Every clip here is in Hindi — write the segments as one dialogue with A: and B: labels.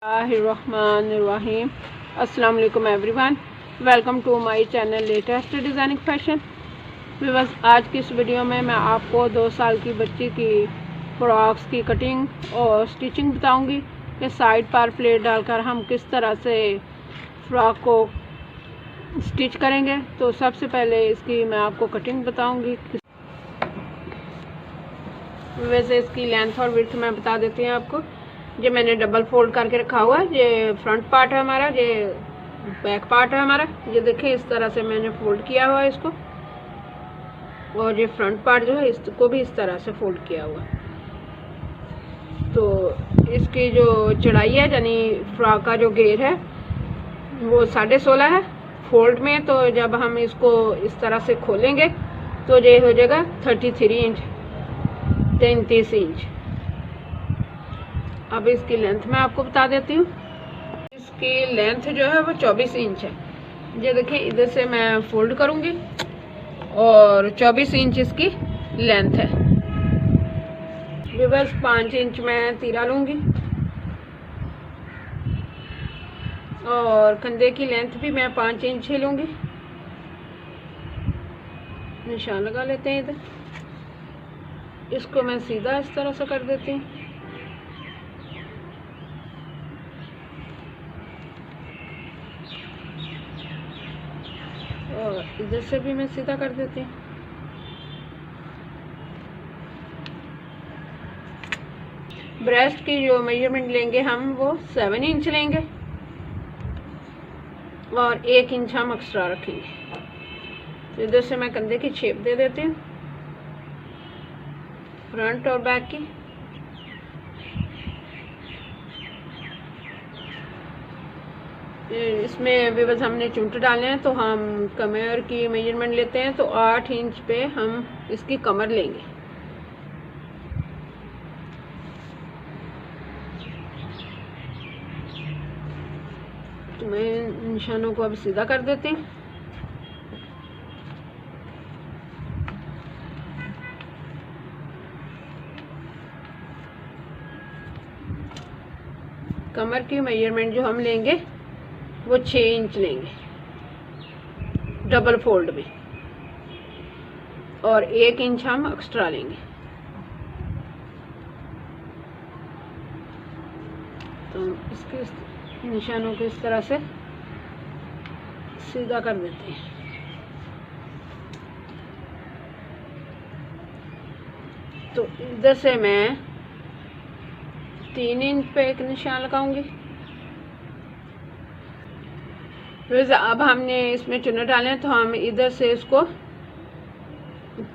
A: बिस्मिल्लाहिर्रहमानिर्रहीम। अस्सलाम वालेकुम everyone, welcome to my channel latest designing fashion. बस आज की इस वीडियो में मैं आपको 2 साल की बच्ची की फ्रॉक्स की कटिंग और स्टिचिंग बताऊंगी कि साइड पर प्लेट डालकर हम किस तरह से फ्रॉक को स्टिच करेंगे। तो सबसे पहले इसकी मैं आपको कटिंग बताऊंगी। वैसे इसकी लेंथ और विड्थ मैं बता देती हूँ आपको। ये मैंने डबल फोल्ड करके रखा हुआ है। ये फ्रंट पार्ट है हमारा, ये बैक पार्ट है हमारा। ये देखिए इस तरह से मैंने फोल्ड किया हुआ है इसको, और ये फ्रंट पार्ट जो है इसको भी इस तरह से फोल्ड किया हुआ है। तो इसकी जो चौड़ाई है यानी फ्रॉक का जो घेर है वो 16.5 है फोल्ड में। तो जब हम इसको इस तरह से खोलेंगे तो ये हो जाएगा 33 इंच, 33 इंच। अब इसकी लेंथ मैं आपको बता देती हूँ। इसकी लेंथ जो है वो 24 इंच है। ये देखिए इधर से मैं फोल्ड करूँगी और 24 इंच इसकी लेंथ है। ये बस 5 इंच मैं तीरा लूँगी और कंधे की लेंथ भी मैं 5 इंच ही लूँगी। निशान लगा लेते हैं इधर। इसको मैं सीधा इस तरह से कर देती हूँ और इधर से भी मैं सीधा कर देती हूँ। ब्रेस्ट की जो मेजरमेंट लेंगे हम वो 7 इंच लेंगे और 1 इंच हम एक्स्ट्रा रखेंगे। तो इधर से मैं कंधे की शेप दे देती हूँ, फ्रंट और बैक की। इसमें भी बस हमने चुंट डाले हैं तो हम कमर की मेजरमेंट लेते हैं। तो 8 इंच पे हम इसकी कमर लेंगे। तो मैं निशानों को अब सीधा कर देती हूँ। कमर की मेजरमेंट जो हम लेंगे वो 6 इंच लेंगे डबल फोल्ड में, और 1 इंच हम एक्स्ट्रा लेंगे। तो इसके निशानों को इस तरह से सीधा कर देते हैं। तो इधर से मैं 3 इंच पे एक निशान लगाऊंगी। वैसे अब हमने इसमें चुने डाले हैं तो हम इधर से इसको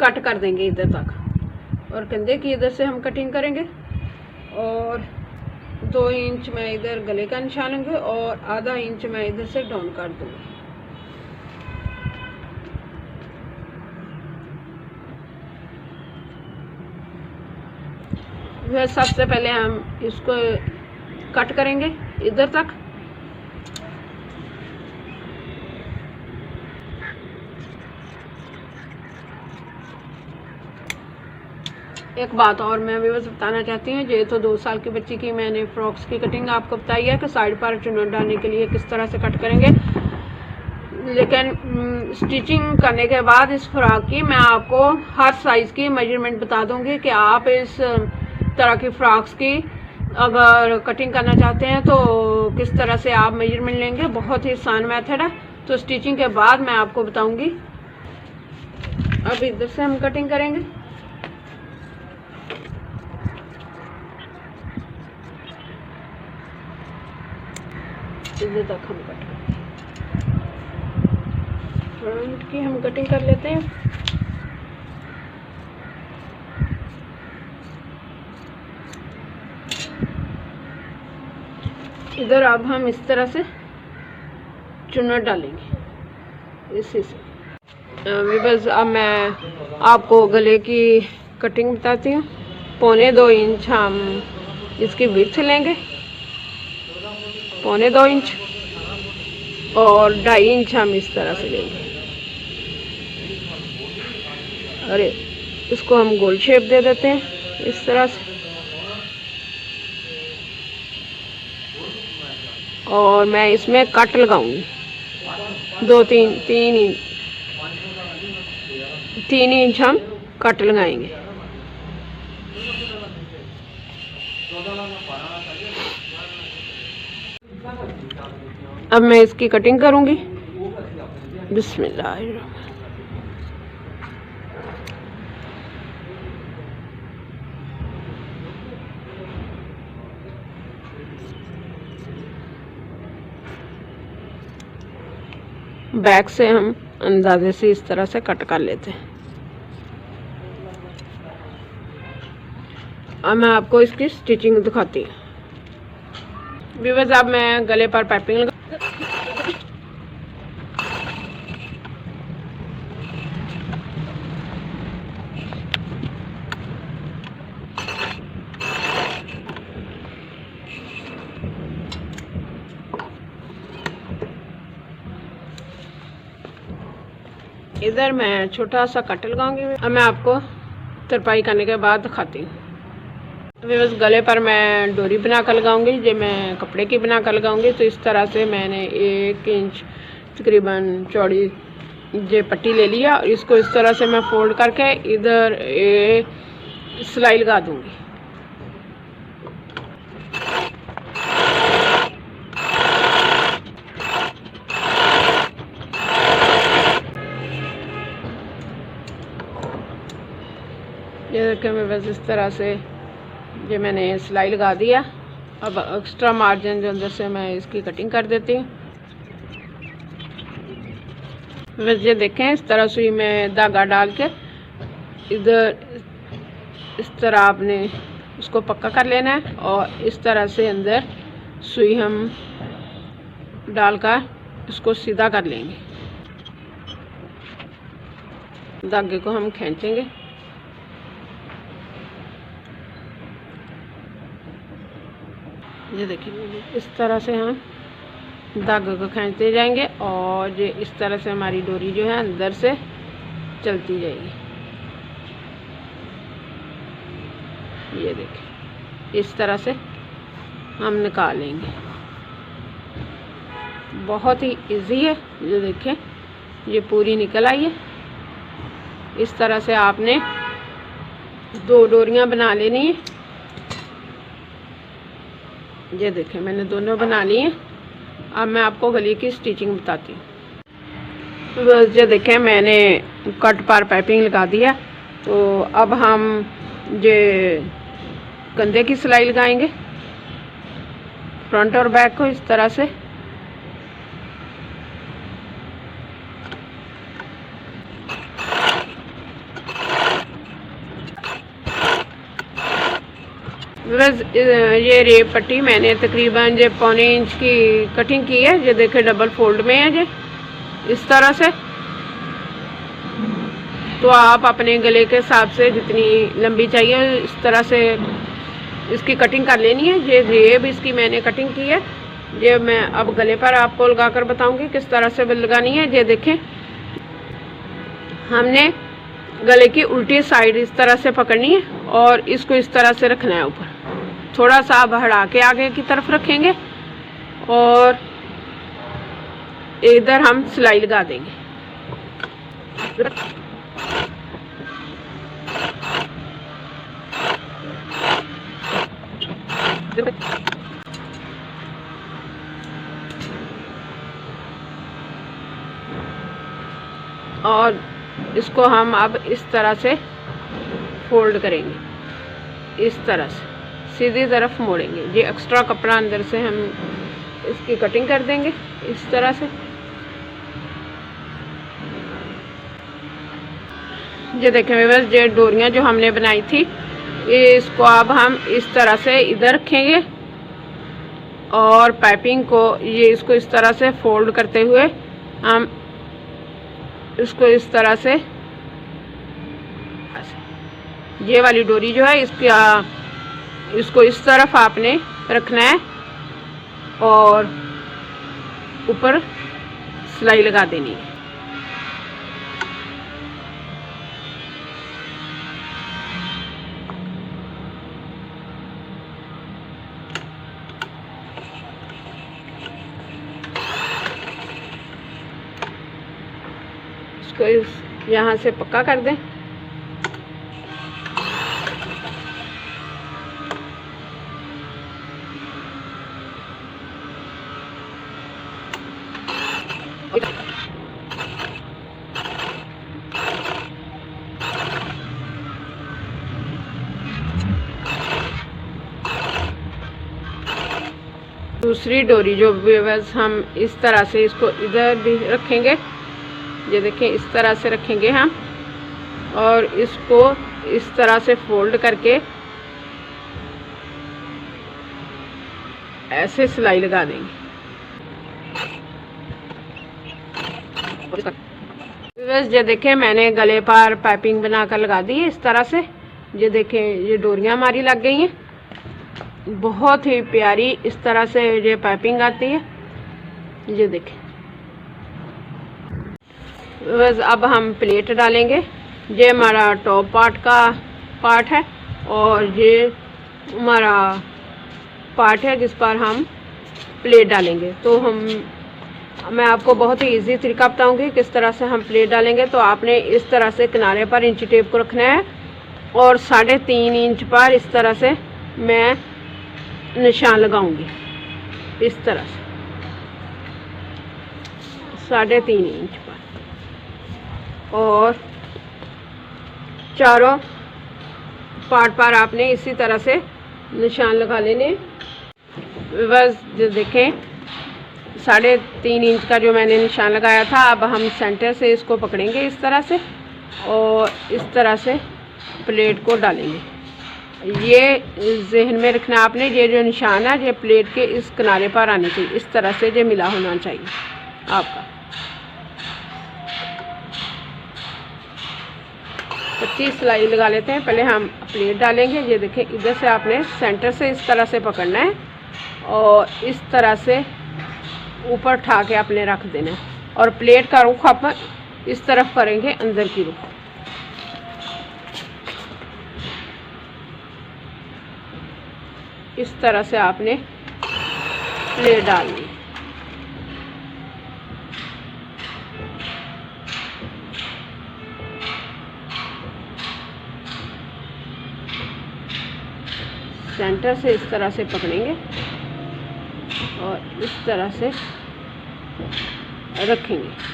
A: कट कर देंगे इधर तक, और कंधे की इधर से हम कटिंग करेंगे। और 2 इंच मैं इधर गले का निशान लूँगी और आधा इंच मैं इधर से डाउन कर दूँगी। वह सबसे पहले हम इसको कट करेंगे इधर तक। एक बात और मैं भी बस बताना चाहती हूँ, ये तो 2 साल की बच्ची की मैंने फ्रॉक्स की कटिंग आपको बताई है कि साइड पर चुन्नट डालने के लिए किस तरह से कट करेंगे। लेकिन स्टिचिंग करने के बाद इस फ्रॉक की मैं आपको हर साइज़ की मेजरमेंट बता दूंगी कि आप इस तरह की फ्रॉक्स की अगर कटिंग करना चाहते हैं तो किस तरह से आप मेजरमेंट लेंगे। बहुत ही आसान मेथड है। तो स्टिचिंग के बाद मैं आपको बताऊंगी। अब इधर से हम कटिंग करेंगे। इधर तक हम कट करते हैं। फ्रंट की हम कटिंग कर लेते हैं। इधर अब हम इस तरह से चुन्नट डालेंगे इसी से। बस अब मैं आपको गले की कटिंग बताती हूँ। 1.25 इंच हम इसकी विड्थ लेंगे, 1.25 इंच, और 2.5 इंच हम इस तरह से लेंगे। अरे इसको हम गोल शेप दे देते हैं इस तरह से। और मैं इसमें कट लगाऊंगी 3 इंच हम कट लगाएंगे। अब मैं इसकी कटिंग करूंगी। बिस्मिल्लाह। बैक से हम अंदाजे से इस तरह से कट कर लेते हैं। अब मैं आपको इसकी स्टिचिंग दिखाती हूँ। व्यूअर्स, अब मैं गले पर पाइपिंग लगा इधर मैं छोटा सा कट लगाऊंगी। अब मैं आपको तरपाई करने के बाद दिखाती हूँ। व्यूअर्स, गले पर मैं डोरी बना कर लगाऊंगी। जो मैं कपड़े की बना कर लगाऊंगी, तो इस तरह से मैंने 1 इंच तकरीबन चौड़ी ये पट्टी ले लिया और इसको इस तरह से मैं फोल्ड करके इधर सिलाई लगा दूंगी। ये देखिए, मैं बस इस तरह से ये मैंने सिलाई लगा दिया। अब एक्स्ट्रा मार्जिन जो अंदर से मैं इसकी कटिंग कर देती हूँ। बस ये देखें, इस तरह सुई में धागा डाल के इधर इस तरह आपने उसको पक्का कर लेना है और इस तरह से अंदर सुई हम डालकर इसको सीधा कर लेंगे। धागे को हम खींचेंगे। ये देखिए, इस तरह से हम धागे को खींचते जाएंगे और ये इस तरह से हमारी डोरी जो है अंदर से चलती जाएगी। ये देखिए, इस तरह से हम निकालेंगे। बहुत ही इजी है। ये देखें, ये पूरी निकल आई है। इस तरह से आपने 2 डोरियां बना लेनी है। ये देखें, मैंने दोनों बना ली हैं। अब मैं आपको गले की स्टिचिंग बताती हूँ। बस ये देखें, मैंने कट पर पाइपिंग लगा दिया। तो अब हम ये कंधे की सिलाई लगाएंगे, फ्रंट और बैक को इस तरह से। बस ये रेप पट्टी मैंने तकरीबन ये 1.25 इंच की कटिंग की है। ये देखे, डबल फोल्ड में है ये इस तरह से। तो आप अपने गले के हिसाब से जितनी लंबी चाहिए इस तरह से इसकी कटिंग कर लेनी है। ये रेब इसकी मैंने कटिंग की है। ये मैं अब गले पर आपको लगाकर बताऊंगी किस तरह से लगानी है। ये देखें, हमने गले की उल्टी साइड इस तरह से पकड़नी है और इसको इस तरह से रखना है। ऊपर थोड़ा सा बढ़ा के आगे की तरफ रखेंगे और इधर हम सिलाई लगा देंगे। और इसको हम अब इस तरह से फोल्ड करेंगे, इस तरह से सीधी तरफ मोड़ेंगे। ये एक्स्ट्रा कपड़ा अंदर से हम इसकी कटिंग कर देंगे इस तरह से। ये देखें व्यूअर्स, ये डोरियां जो हमने बनाई थी इसको अब हम इस तरह से इधर रखेंगे और पाइपिंग को ये इसको इस तरह से फोल्ड करते हुए हम इसको इस तरह से, ये वाली डोरी जो है इसको इस तरफ आपने रखना है और ऊपर सिलाई लगा देनी है। इसको यहाँ से पक्का कर दें। दूसरी डोरी जो बस हम इस तरह से इसको इधर भी रखेंगे, ये देखें इस तरह से रखेंगे हम, और इसको इस तरह से फोल्ड करके ऐसे सिलाई लगा देंगे। बस ये देखें मैंने गले पर पाइपिंग बनाकर लगा दी है इस तरह से। ये देखें ये डोरियां हमारी लग गई हैं, बहुत ही प्यारी इस तरह से ये पाइपिंग आती है। ये देखें बस अब हम प्लेट डालेंगे। ये हमारा टॉप पार्ट का पार्ट है और ये हमारा पार्ट है जिस पर हम प्लेट डालेंगे। तो मैं आपको बहुत ही इजी तरीका बताऊंगी किस तरह से हम प्लेट डालेंगे। तो आपने इस तरह से किनारे पर इंची टेप को रखना है और 3.5 इंच पर इस तरह से मैं निशान लगाऊंगी, इस तरह से 3.5 इंच पर, और चारों पार्ट पर आपने इसी तरह से निशान लगा लेने। बस जो देखें 3.5 इंच का जो मैंने निशान लगाया था, अब हम सेंटर से इसको पकड़ेंगे इस तरह से और इस तरह से प्लेट को डालेंगे। ये जहन में रखना आपने, ये जो निशान है ये प्लेट के इस किनारे पर आने चाहिए, इस तरह से ये मिला होना चाहिए आपका। 25 सिलाई लगा लेते हैं। पहले हम प्लेट डालेंगे। ये देखें इधर से आपने सेंटर से इस तरह से पकड़ना है और इस तरह से ऊपर उठा के आपने रख देना है, और प्लेट का रुख आप इस तरफ करेंगे, अंदर की रुख। इस तरह से आपने प्लेट डालनी। सेंटर से इस तरह से पकड़ेंगे और इस तरह से रखेंगे।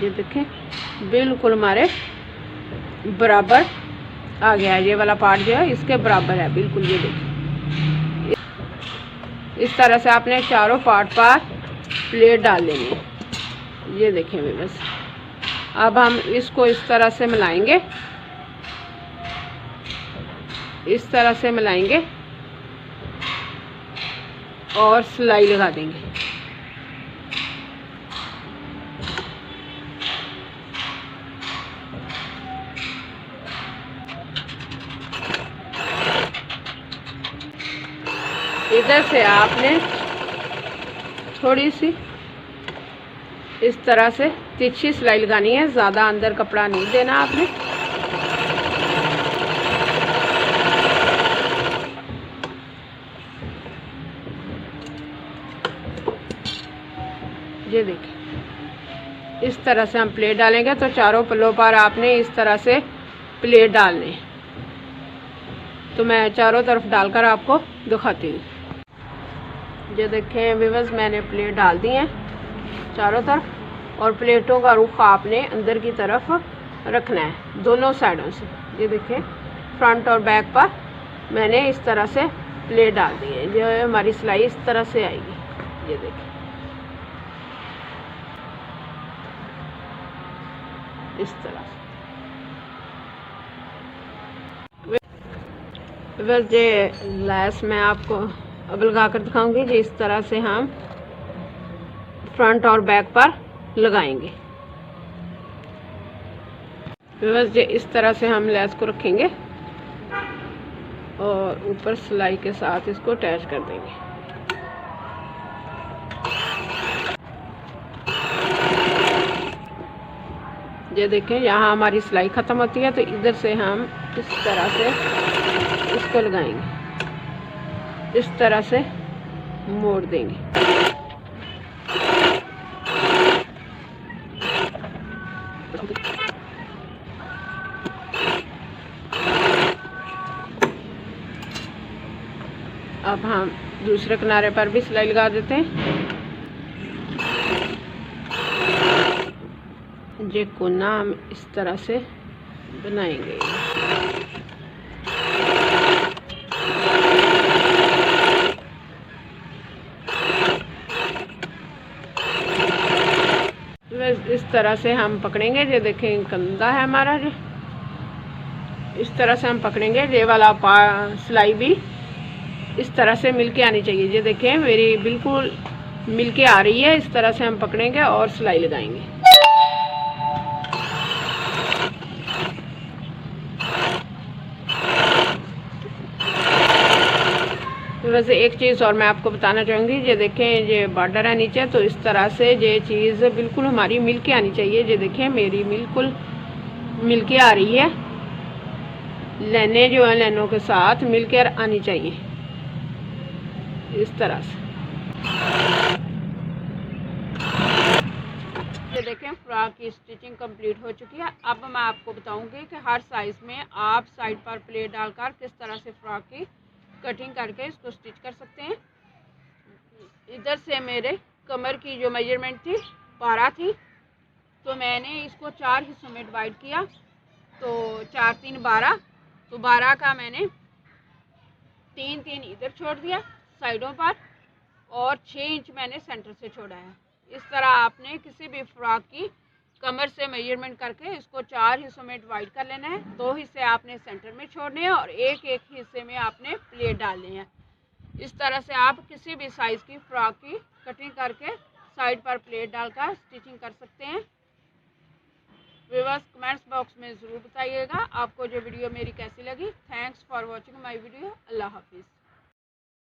A: ये देखें बिल्कुल हमारे बराबर आ गया है। ये वाला पार्ट जो है इसके बराबर है बिल्कुल। ये देखें इस तरह से आपने चारों पार्ट पर प्लेट डाल लेनी है। ये देखें बस अब हम इसको इस तरह से मिलाएंगे, इस तरह से मिलाएंगे और सिलाई लगा देंगे। इधर से आपने थोड़ी सी इस तरह से तिरछी सिलाई लगानी है, ज़्यादा अंदर कपड़ा नहीं देना आपने। ये देखिए इस तरह से हम प्लेट डालेंगे। तो चारों पल्लों पर आपने इस तरह से प्लेट डालने। तो मैं चारों तरफ डालकर आपको दिखाती हूँ। ये देखें व्यूअर्स मैंने प्लेट डाल दी है चारों तरफ, और प्लेटों का रुख आपने अंदर की तरफ रखना है दोनों साइडों से। ये देखें फ्रंट और बैक पर मैंने इस तरह से प्लेट डाल दी है। जो हमारी सिलाई इस तरह से आएगी। ये देखें इस तरह से। बस ये लैस मैं आपको अब लगा कर दिखाऊंगी। जी इस तरह से हम फ्रंट और बैक पर लगाएंगे। बस ये इस तरह से हम लैस को रखेंगे और ऊपर सिलाई के साथ इसको अटैच कर देंगे। ये देखें यहाँ हमारी सिलाई ख़त्म होती है, तो इधर से हम इस तरह से इसको लगाएंगे। इस तरह से मोड़ देंगे। अब हम दूसरे किनारे पर भी सिलाई लगा देते हैं। ये कोना हम इस तरह से बनाएंगे। इस तरह से हम पकड़ेंगे। ये देखें कंधा है हमारा, जो इस तरह से हम पकड़ेंगे। ये वाला सिलाई भी इस तरह से मिलके आनी चाहिए। ये देखें मेरी बिल्कुल मिलके आ रही है। इस तरह से हम पकड़ेंगे और सिलाई लगाएंगे। तो वैसे एक चीज़ और मैं आपको बताना चाहूँगी। ये देखें ये बॉर्डर है नीचे, तो इस तरह से ये चीज़ बिल्कुल हमारी मिलके आनी चाहिए। ये देखें मेरी बिल्कुल मिलके आ रही है। लाइनें जो है लाइनों के साथ मिलकर आनी चाहिए इस तरह से। ये देखें फ्रॉक की स्टिचिंग कंप्लीट हो चुकी है। अब मैं आपको बताऊंगी कि हर साइज़ में आप साइड पर प्लेट डालकर किस तरह से फ्रॉक की कटिंग करके इसको स्टिच कर सकते हैं। इधर से मेरे कमर की जो मेजरमेंट थी 12 थी, तो मैंने इसको 4 हिस्सों में डिवाइड किया। तो 4 3 12, तो 12 का मैंने 3 3 इधर छोड़ दिया साइडों पर, और 6 इंच मैंने सेंटर से छोड़ा है। इस तरह आपने किसी भी फ्रॉक की कमर से मेजरमेंट करके इसको 4 हिस्सों में डिवाइड कर लेना है। 2 हिस्से आपने सेंटर में छोड़ने हैं और एक हिस्से में आपने प्लेट डालने हैं। इस तरह से आप किसी भी साइज़ की फ्रॉक की कटिंग करके साइड पर प्लेट डालकर स्टिचिंग कर सकते हैं। व्यूअर्स कमेंट्स बॉक्स में ज़रूर बताइएगा आपको जो वीडियो मेरी कैसी लगी। Thanks for watching my video. अल्लाह हाफिज़।